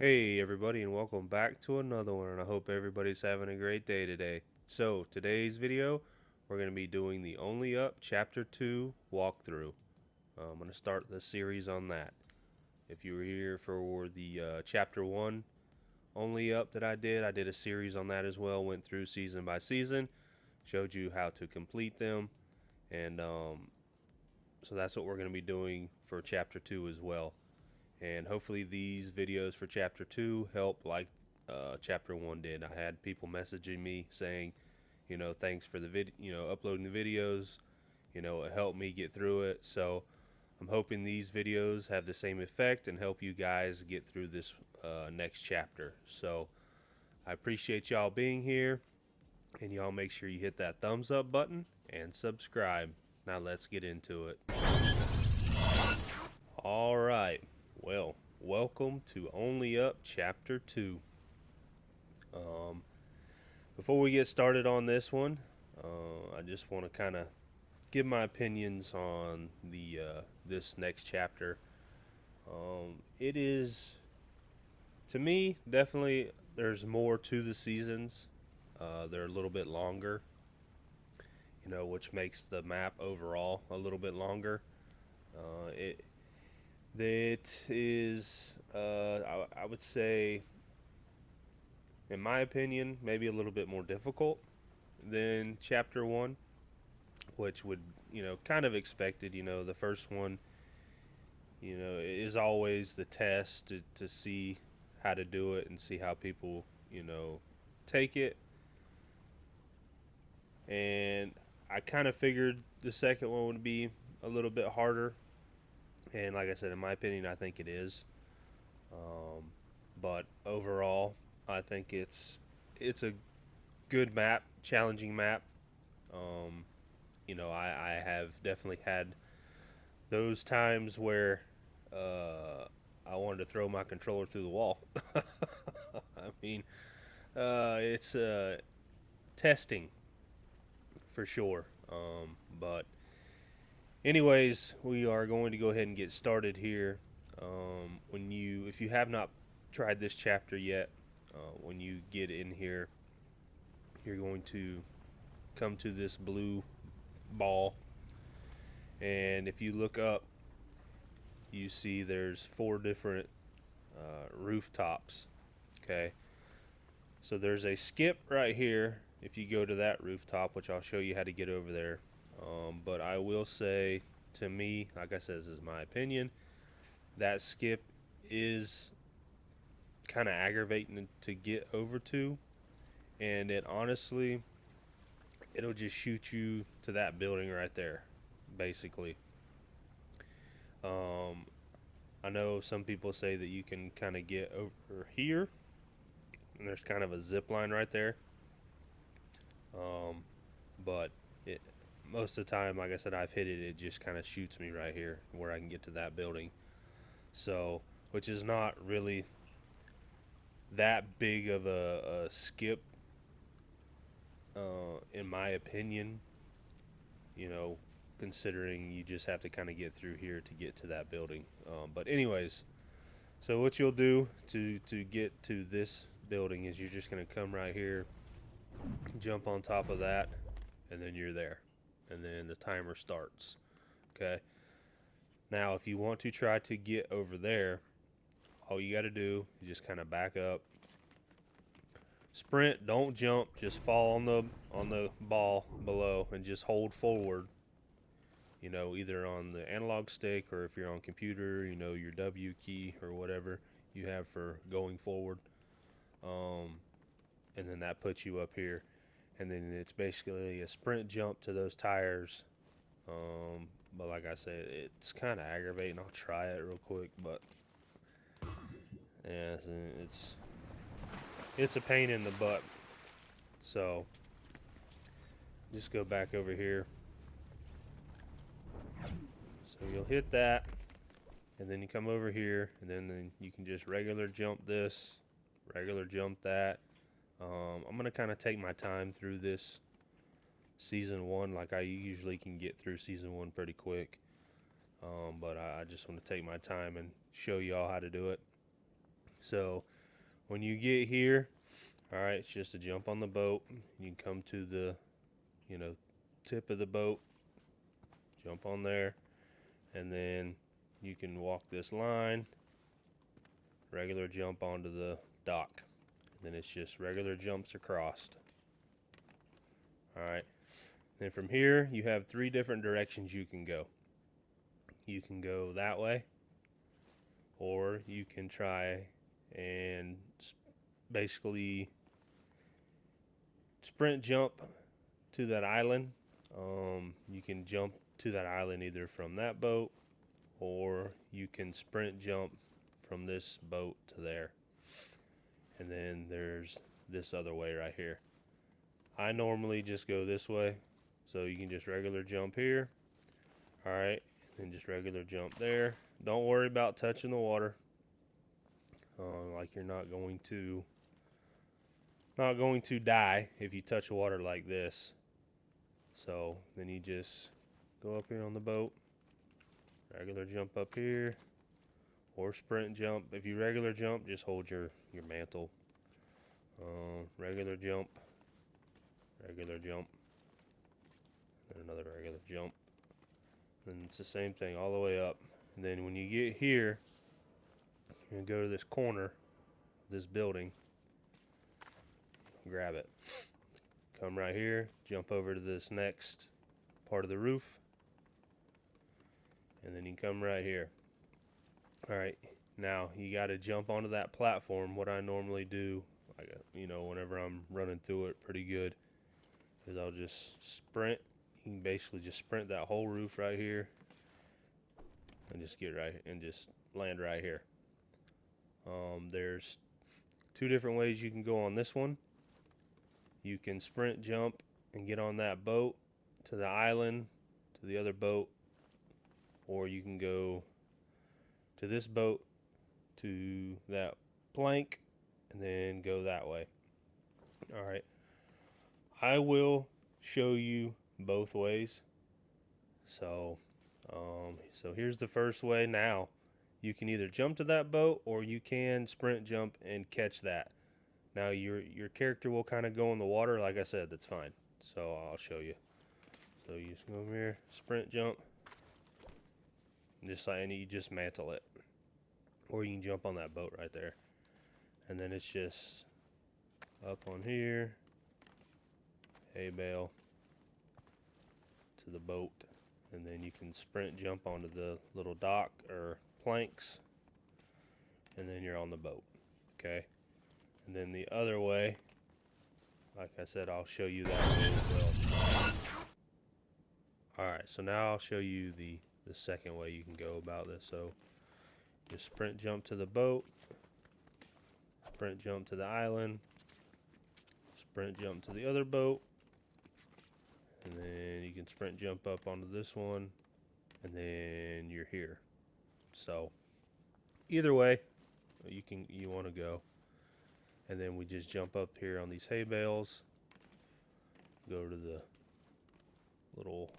Hey everybody, and welcome back to another one, and I hope everybody's having a great day today. So today's video, we're going to be doing the Only Up Chapter 2 walkthrough. I'm going to start the series on that. If you were here for the Chapter 1 Only Up that I did a series on that as well, went through season by season, showed you how to complete them, and so that's what we're going to be doing for Chapter 2 as well. And hopefully these videos for chapter 2 help like chapter 1 did. I had people messaging me saying, thanks for the uploading the videos. It helped me get through it. So I'm hoping these videos have the same effect and help you guys get through this next chapter. So I appreciate y'all being here, and y'all make sure you hit that thumbs up button and subscribe. Now let's get into it. All right. Well, welcome to Only Up Chapter 2. Um, Before we get started on this one, I just want to kind of give my opinions on the this next chapter. It is, to me, definitely there's more to the seasons. They're a little bit longer, which makes the map overall a little bit longer. It is, I would say, in my opinion, maybe a little bit more difficult than chapter one, which would, kind of expected. The first one, is always the test to see how to do it and see how people, take it. And I kind of figured the second one would be a little bit harder. And like I said, in my opinion, I think it is. Um, but overall, I think it's a good map, challenging map. Um, I have definitely had those times where uh, I wanted to throw my controller through the wall. I mean, it's testing for sure. But anyways, we are going to go ahead and get started here. If you have not tried this chapter yet, when you get in here, you're going to come to this blue ball, and if you look up, you see there's four different rooftops. Okay, so there's a skip right here if you go to that rooftop, which I'll show you how to get over there. But I will say, to me, like I said, this is my opinion, that skip is kind of aggravating to get over to, and it honestly, it'll just shoot you to that building right there, basically. Um, I know some people say that you can kind of get over here, and there's kind of a zip line right there. Um, but it, most of the time, like I said, I've hit it. It just kind of shoots me right here where I can get to that building. So, which is not really that big of a skip, in my opinion. You know, considering you just have to kind of get through here to get to that building. But anyways, so what you'll do to get to this building is you're just gonna come right here, jump on top of that, and then you're there, and then the timer starts. Okay. Now, if you want to try to get over there, all you got to do is just kind of back up, sprint, don't jump, just fall on the ball below and just hold forward. Either on the analog stick, or if you're on computer, your W key or whatever you have for going forward. Um, and then that puts you up here, and then it's basically a sprint jump to those tires. But like I said, it's kind of aggravating. I'll try it real quick, but yeah, it's a pain in the butt. So just go back over here. So you'll hit that, and then you come over here, and then you can just regular jump this, regular jump that. I'm gonna kind of take my time through this season one, like I usually can get through season one pretty quick. But I just want to take my time and show y'all how to do it. So When you get here, all right, it's just to jump on the boat. You can come to the, you know, tip of the boat, jump on there, and then you can walk this line, regular jump onto the dock. Then it's just regular jumps across. All right. Then from here, you have 3 different directions you can go. You can go that way, or you can try and basically sprint jump to that island. You can jump to that island either from that boat, or you can sprint jump from this boat to there. And then there's this other way right here. I normally just go this way, so you can just regular jump here. All right, and just regular jump there. Don't worry about touching the water. Like you're not going to die if you touch water like this. So then you just go up here on the boat, regular jump up here, or sprint jump. If you regular jump, just hold your mantle. Regular jump, and another regular jump. And it's the same thing all the way up. And then when you get here, you're gonna go to this corner of this building, grab it. Come right here, jump over to this next part of the roof, and then you come right here. All right, now you got to jump onto that platform. What I normally do, whenever I'm running through it pretty good, is I'll just sprint. You can basically just sprint that whole roof right here, and just get right and just land right here. There's 2 different ways you can go on this one. You can sprint jump and get on that boat to the island, to the other boat, or you can go to this boat to that plank and then go that way. All right. I will show you both ways. So, so here's the first way. Now, you can either jump to that boat or you can sprint jump and catch that. Now your character will kind of go in the water. Like I said, that's fine. So I'll show you. So you just go over here, sprint jump, and you just mantle it, or you can jump on that boat right there, and then it's just up on here, hay bale to the boat, and then you can sprint jump onto the little dock or planks, and then you're on the boat. Okay, and then the other way, like I said, I'll show you that way as well. Alright, so now I'll show you the second way you can go about this. So just sprint jump to the boat, sprint jump to the island, sprint jump to the other boat, and then you can sprint jump up onto this one, and then you're here. So either way you want to go. And then we just jump up here on these hay bales, go to the little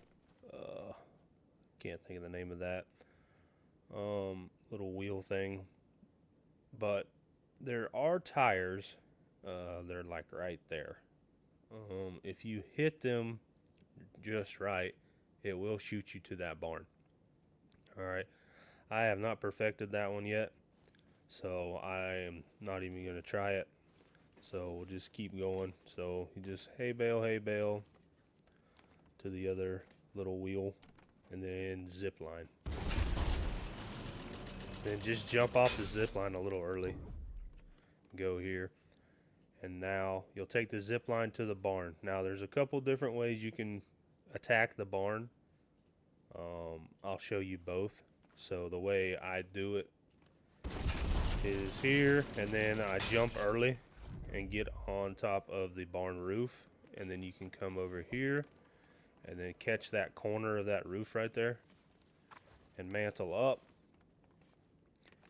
can't think of the name of that little wheel thing, but there are tires. They're like right there. If you hit them just right, it will shoot you to that barn. All right, I have not perfected that one yet, so I am not even going to try it. So we'll just keep going. So you just hay bale to the other little wheel, and then zip line. Then just jump off the zip line a little early. Go here. And now you'll take the zip line to the barn. Now there's a couple different ways you can attack the barn. I'll show you both. So the way I do it is here, and then I jump early and get on top of the barn roof, and then you can come over here and then catch that corner of that roof right there and mantle up,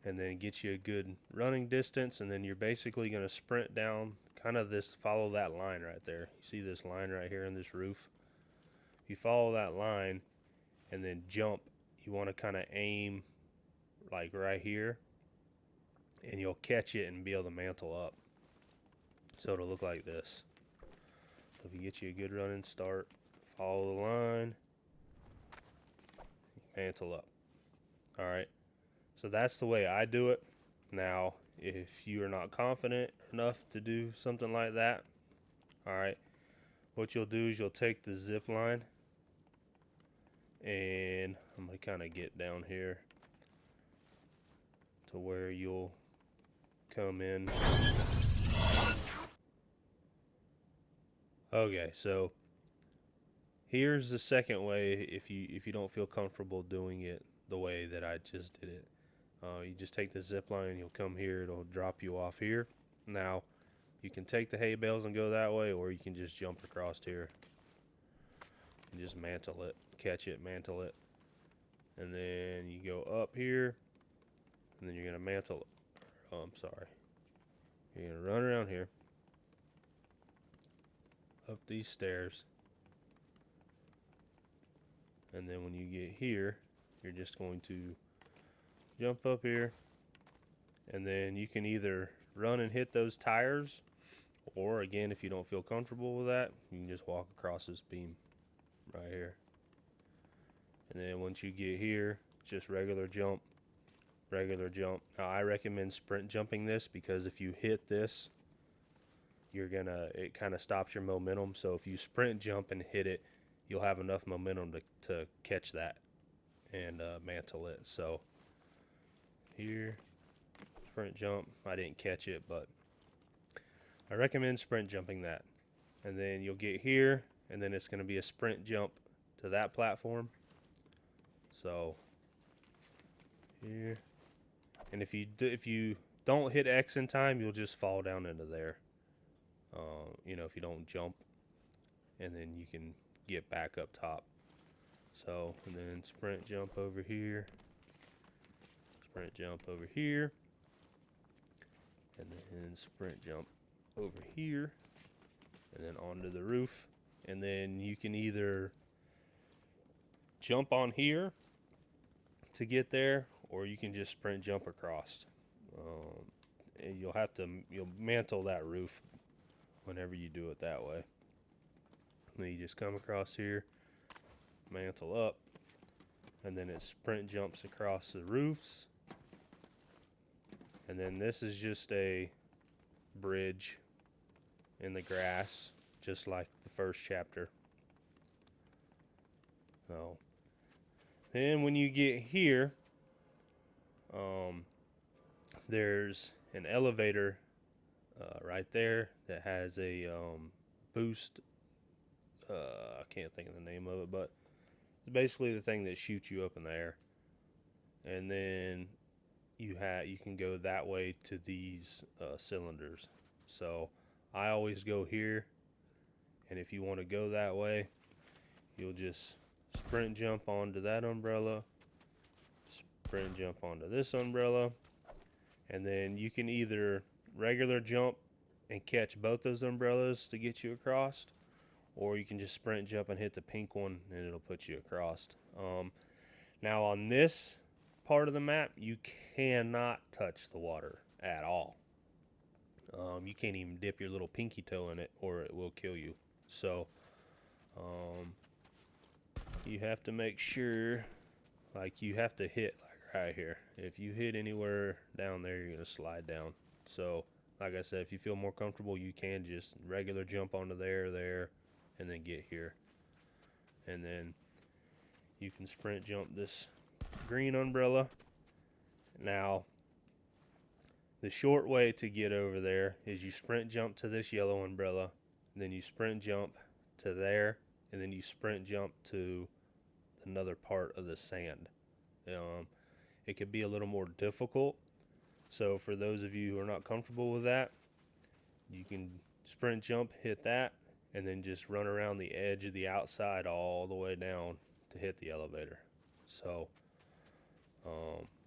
and then get you a good running distance, and then you're basically going to sprint down kind of follow that line right there. You see this line right here in this roof? You follow that line and then jump. You want to kind of aim like right here, and you'll catch it and be able to mantle up. So it'll look like this. So if you get you a good running start, follow the line, mantle up. All right. So that's the way I do it. Now, if you are not confident enough to do something like that, all right, what you'll do is you'll take the zip line, and I'm gonna kind of get down here to where you'll come in. Okay, so here's the second way if you don't feel comfortable doing it the way that I just did it. You just take the zip line, you'll come here, it'll drop you off here. Now, you can take the hay bales and go that way, or you can just jump across here and just mantle it, catch it, mantle it. And then you go up here, and then you're gonna mantle, oh, I'm sorry. You're gonna run around here, up these stairs, and then when you get here, you're just going to jump up here, and then you can either run and hit those tires, or again, if you don't feel comfortable with that, you can just walk across this beam right here. And then once you get here, just regular jump, regular jump. Now I recommend sprint jumping this because if you hit this, it kind of stops your momentum. So if you sprint jump and hit it, you'll have enough momentum to catch that and mantle it. So here, sprint jump. I didn't catch it, but I recommend sprint jumping that. And then you'll get here, and then it's going to be a sprint jump to that platform. So here, and if you don't hit X in time, you'll just fall down into there. If you don't jump, and then you can get back up top. So, and then sprint jump over here, sprint jump over here, and then sprint jump over here, and then onto the roof. And then you can either jump on here to get there, or you can just sprint jump across. And you'll mantle that roof whenever you do it that way. And then you just come across here, mantle up, and then it sprint jumps across the roofs. And then this is just a bridge in the grass, just like the first chapter. So then when you get here, there's an elevator right there that has a boost. I can't think of the name of it, but it's basically the thing that shoots you up in the air. And then you can go that way to these cylinders. So I always go here, and if you want to go that way, you'll just sprint jump onto that umbrella, sprint jump onto this umbrella, and then you can either regular jump and catch both those umbrellas to get you across, or you can just sprint jump and hit the pink one and it'll put you across. Now on this part of the map, you cannot touch the water at all. You can't even dip your little pinky toe in it or it will kill you. So you have to make sure, like you have to hit like right here. If you hit anywhere down there, you're gonna slide down. So like I said, if you feel more comfortable, you can just regular jump onto there, and then get here. And then you can sprint jump this green umbrella. Now, the short way to get over there is you sprint jump to this yellow umbrella, then you sprint jump to there, and then you sprint jump to another part of the sand. It could be a little more difficult. So for those of you who are not comfortable with that, you can sprint jump, hit that, and then just run around the edge of the outside all the way down to hit the elevator. So,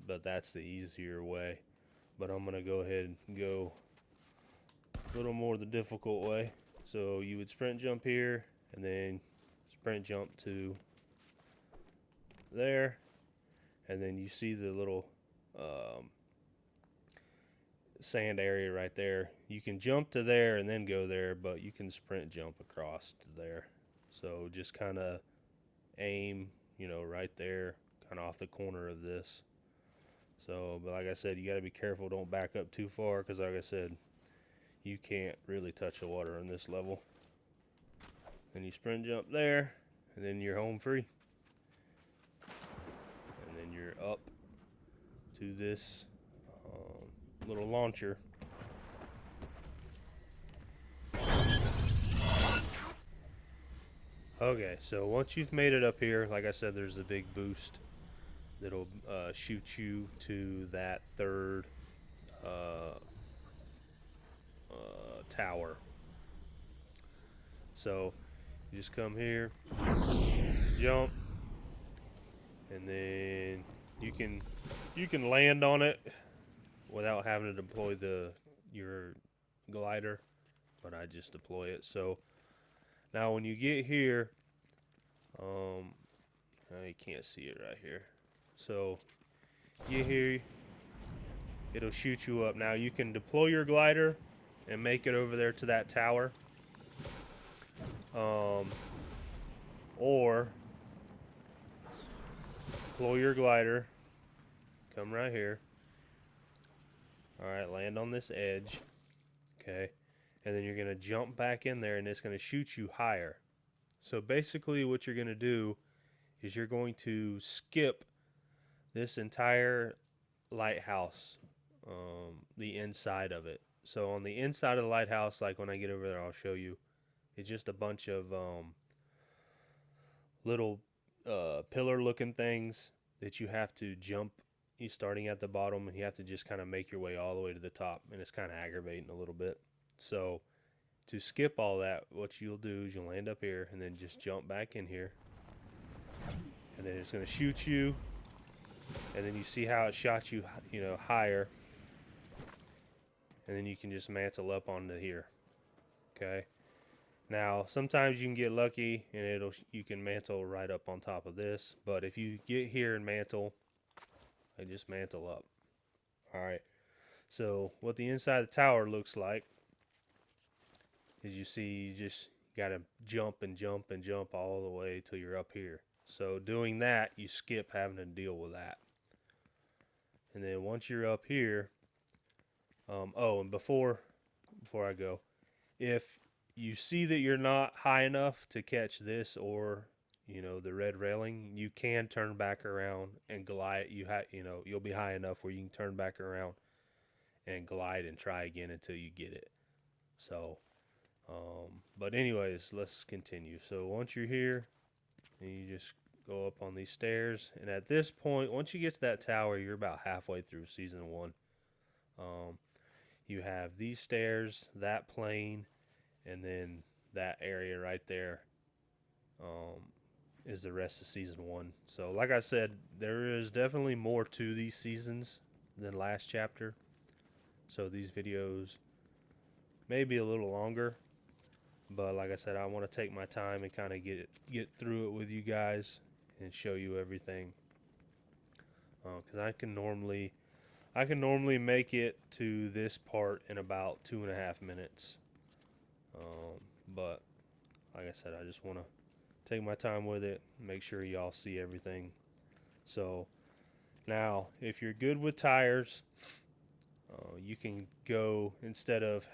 but that's the easier way. But I'm gonna go ahead and go a little more the difficult way. So you would sprint jump here, and then sprint jump to there, and then you see the little sand area right there. You can jump to there and then go there, but you can sprint jump across to there. So just kind of aim, right there, kind of off the corner of this. So, but like I said, you got to be careful. Don't back up too far because, like I said, you can't really touch the water on this level. And you sprint jump there, and then you're home free. And then you're up to this little launcher. Okay, so once you've made it up here, like I said, there's a big boost that'll shoot you to that third uh, tower. So you just come here, jump, and then you can you can land on it without having to deploy your glider, but I just deploy it. So now when you get here, um, you can't see it right here. So get here, it'll shoot you up. Now you can deploy your glider and make it over there to that tower, or deploy your glider, come right here. All right, land on this edge, okay, and then you're gonna jump back in there, and it's gonna shoot you higher. So basically, what you're gonna do is you're going to skip this entire lighthouse, the inside of it. So on the inside of the lighthouse, like when I get over there, I'll show you. It's just a bunch of little pillar-looking things that you have to jump. You starting at the bottom, and you have to just kind of make your way all the way to the top, and it's kind of aggravating a little bit. So to skip all that, what you'll do is you'll land up here, and then just jump back in here, and then it's going to shoot you, and then you see how it shot you, higher, and then you can just mantle up onto here. Okay. Now, sometimes you can get lucky and you can mantle right up on top of this, but if you get here and mantle, I just mantle up. All right. So what the inside of the tower looks like is you see you just got to jump and jump and jump all the way till you're up here. So doing that, you skip having to deal with that. And then once you're up here, oh, and before I go, if you see that you're not high enough to catch this or the red railing, you can turn back around and glide. You'll be high enough where you can turn back around and glide and try again until you get it. So, but anyways, let's continue. So once you're here, and you just go up on these stairs, and at this point, once you get to that tower, you're about halfway through season one. Um, you have these stairs, that plane, and then that area right there um, is the rest of season one. So, like I said, there is definitely more to these seasons than last chapter. So these videos may be a little longer, but like I said, I want to take my time and kind of get through it with you guys and show you everything. Because I can normally make it to this part in about 2.5 minutes. But like I said, I just want to take my time with it, make sure y'all see everything. So now, if you're good with tires, you can go, instead of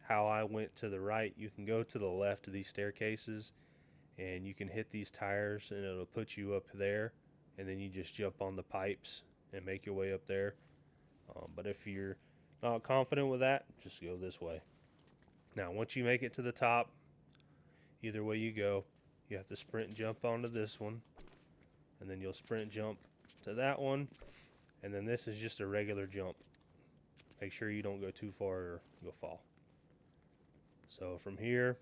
how I went to the right, you can go to the left of these staircases, and you can hit these tires, and it'll put you up there, and then you just jump on the pipes and make your way up there. But if you're not confident with that, just go this way. Now, once you make it to the top, either way you go, you have to sprint and jump onto this one, and then you'll sprint jump to that one, and then this is just a regular jump. Make sure you don't go too far or you'll fall. So from here,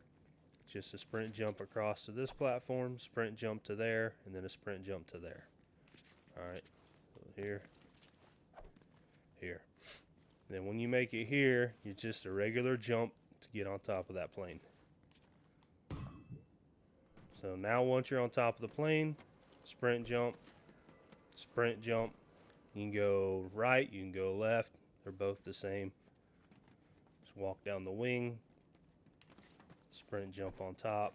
just a sprint jump across to this platform, sprint jump to there, and then a sprint jump to there. Alright, so here, here. Then when you make it here, it's just a regular jump to get on top of that plane. So now once you're on top of the plane, sprint jump, sprint jump. You can go right, you can go left, they're both the same. Just walk down the wing, sprint jump on top,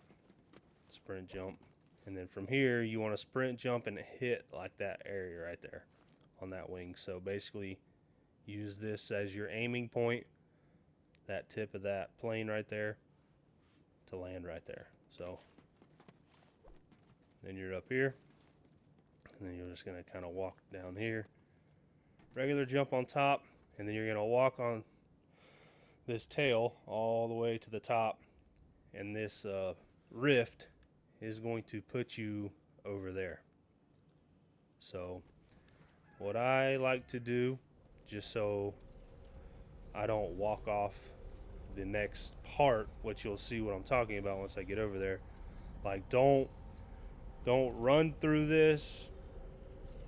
sprint jump. And then from here, you want to sprint jump and hit like that area right there on that wing. So basically, use this as your aiming point, that tip of that plane right there, to land right there. So then you're up here, and then you're just going to kind of walk down here. Regular jump on top, and then you're going to walk on this tail all the way to the top, and this rift is going to put you over there. So what I like to do, just so I don't walk off the next part, which you'll see what I'm talking about once I get over there, like don't run through this,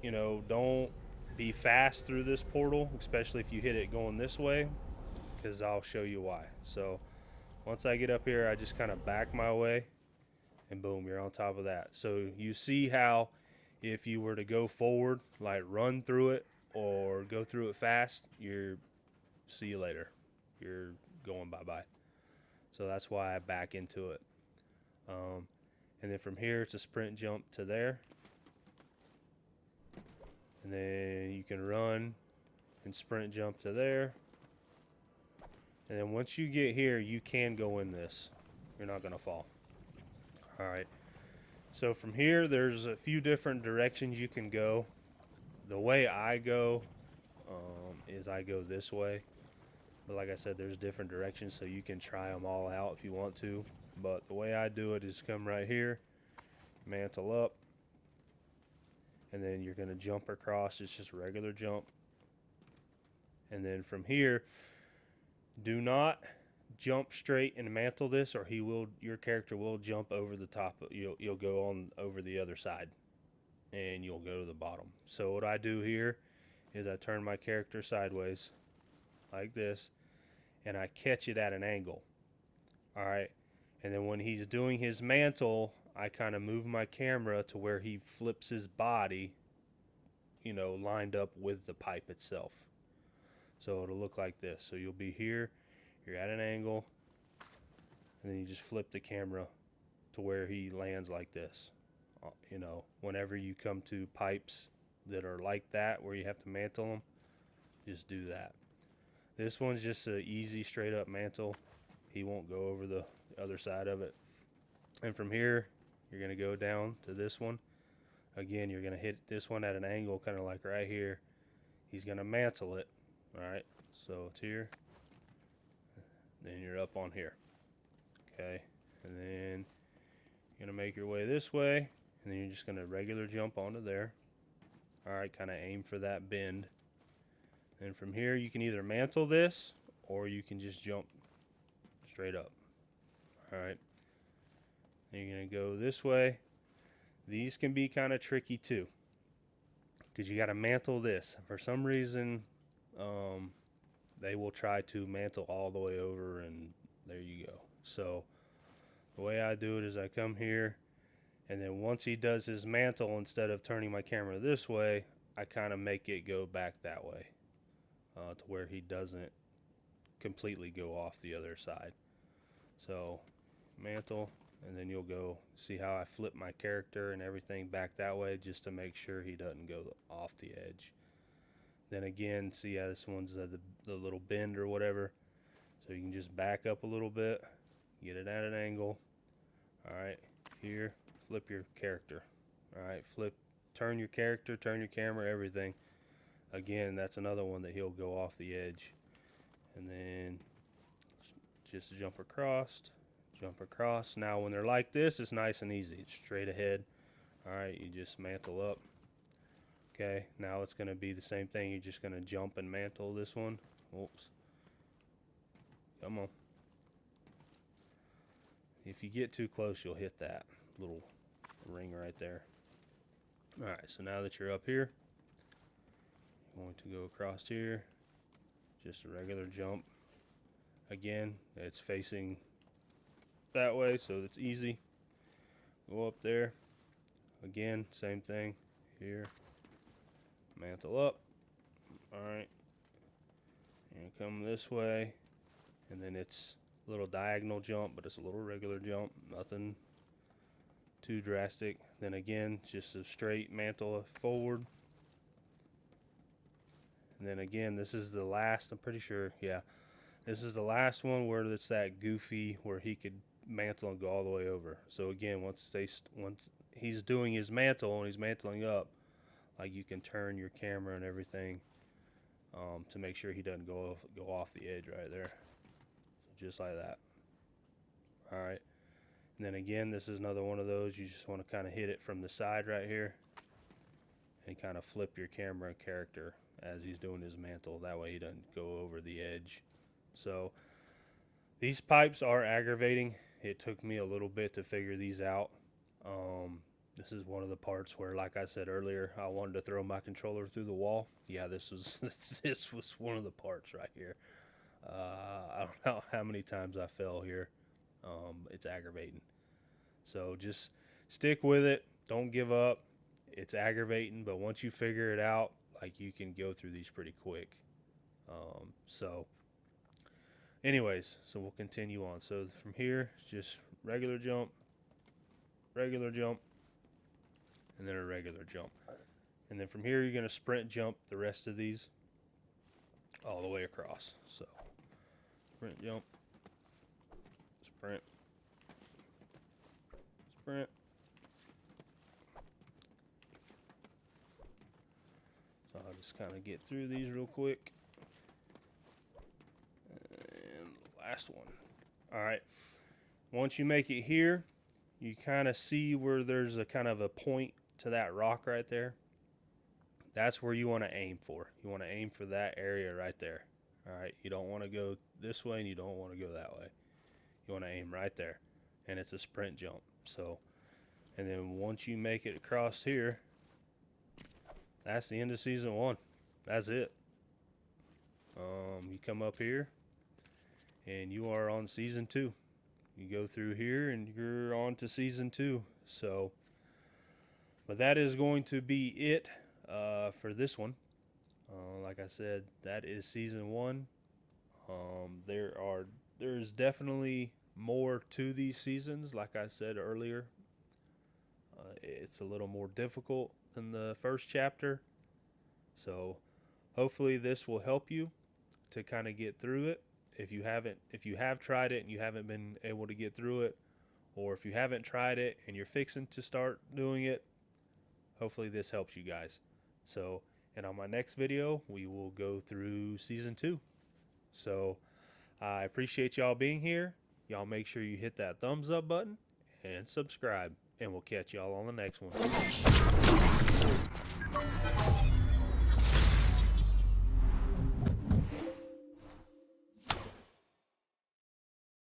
don't be fast through this portal, especially if you hit it going this way, because I'll show you why. So once I get up here, I just kind of back my way, and boom, you're on top of that. So you see how if you were to go forward, like run through it or go through it fast, see you later. You're going bye-bye. So that's why I back into it. And then from here, it's a sprint jump to there. And then you can run and sprint jump to there. And then once you get here, you can go in this. You're not going to fall. All right. So from here, there's a few different directions you can go. The way I go is I go this way. But like I said, there's different directions, so you can try them all out if you want to. But the way I do it is come right here, mantle up, and then you're going to jump across. It's just a regular jump. And then from here, do not jump straight and mantle this, or your character will jump over the top. You'll go on over the other side, and you'll go to the bottom. So what I do here is I turn my character sideways like this, and I catch it at an angle. All right. And then when he's doing his mantle, I kind of move my camera to where he flips his body, lined up with the pipe itself. So it'll look like this. So you'll be here, you're at an angle, and then you just flip the camera to where he lands like this. Whenever you come to pipes that are like that, where you have to mantle them, just do that. This one's just an easy straight up mantle. He won't go over the other side of it. And from here, you're going to go down to this one. Again, you're going to hit this one at an angle, kind of like right here. He's going to mantle it. All right, so it's here. Then you're up on here. Okay, and then you're going to make your way this way, and then you're just going to regular jump onto there. All right, kind of aim for that bend. And from here, you can either mantle this, or you can just jump straight up. All right. And you're going to go this way. These can be kind of tricky too, because you got to mantle this. For some reason, they will try to mantle all the way over, and there you go. So the way I do it is I come here, and then once he does his mantle, instead of turning my camera this way, I kind of make it go back that way, to where he doesn't completely go off the other side. So mantle, and then you'll go see how I flip my character and everything back that way, just to make sure he doesn't go off the edge. Then again, see how this one's the little bend or whatever, so you can just back up a little bit, get it at an angle. All right, here, flip your character. All right, turn your character, turn your camera, everything. Again, that's another one that he'll go off the edge. And then just jump across. Now when they're like this, it's nice and easy. It's straight ahead. All right, you just mantle up. Okay, now it's going to be the same thing. You're just going to jump and mantle this one. Oops. Come on. If you get too close, you'll hit that little ring right there. All right, so now that you're up here, you're going to go across here. Just a regular jump. Again, it's facing that way, so it's easy. Go up there. Again, same thing here. Mantle up. All right, and come this way, and then it's a little diagonal jump, but it's a little regular jump, nothing too drastic. Then again, just a straight mantle forward. And then again, this is the last, I'm pretty sure, yeah, this is the last one where it's that goofy where he could mantle and go all the way over. So again, once he's doing his mantle and he's mantling up, like you can turn your camera and everything to make sure he doesn't go off the edge right there, just like that. All right. And then again, this is another one of those. You just want to kind of hit it from the side right here and kind of flip your camera character as he's doing his mantle. That way he doesn't go over the edge. So these pipes are aggravating. It took me a little bit to figure these out. This is one of the parts where, like I said earlier, I wanted to throw my controller through the wall. Yeah, this was this was one of the parts right here. I don't know how many times I fell here. It's aggravating. So just stick with it. Don't give up. It's aggravating, but once you figure it out, like you can go through these pretty quick. So anyways, so we'll continue on. So from here, just regular jump, and then a regular jump. And then from here, you're going to sprint jump the rest of these all the way across. So sprint jump, sprint, sprint. So I'll just kind of get through these real quick. And last one. All right. Once you make it here, you kind of see where there's a kind of a point to that rock right there. That's where you want to aim for. You want to aim for that area right there. All right. You don't want to go this way and you don't want to go that way. You want to aim right there. And it's a sprint jump. So, and then once you make it across here, that's the end of season 1. That's it. You come up here and you are on season 2. You go through here and you're on to season 2. So, but that is going to be it for this one. Like I said, that is season 1. There's definitely more to these seasons. Like I said earlier, it's a little more difficult than the first chapter. So hopefully this will help you to kind of get through it. If you have tried it and you haven't been able to get through it, or if you haven't tried it and you're fixing to start doing it, hopefully this helps you guys. So, and on my next video, we will go through season 2. So I appreciate y'all being here. Y'all make sure you hit that thumbs up button and subscribe, and we'll catch y'all on the next one.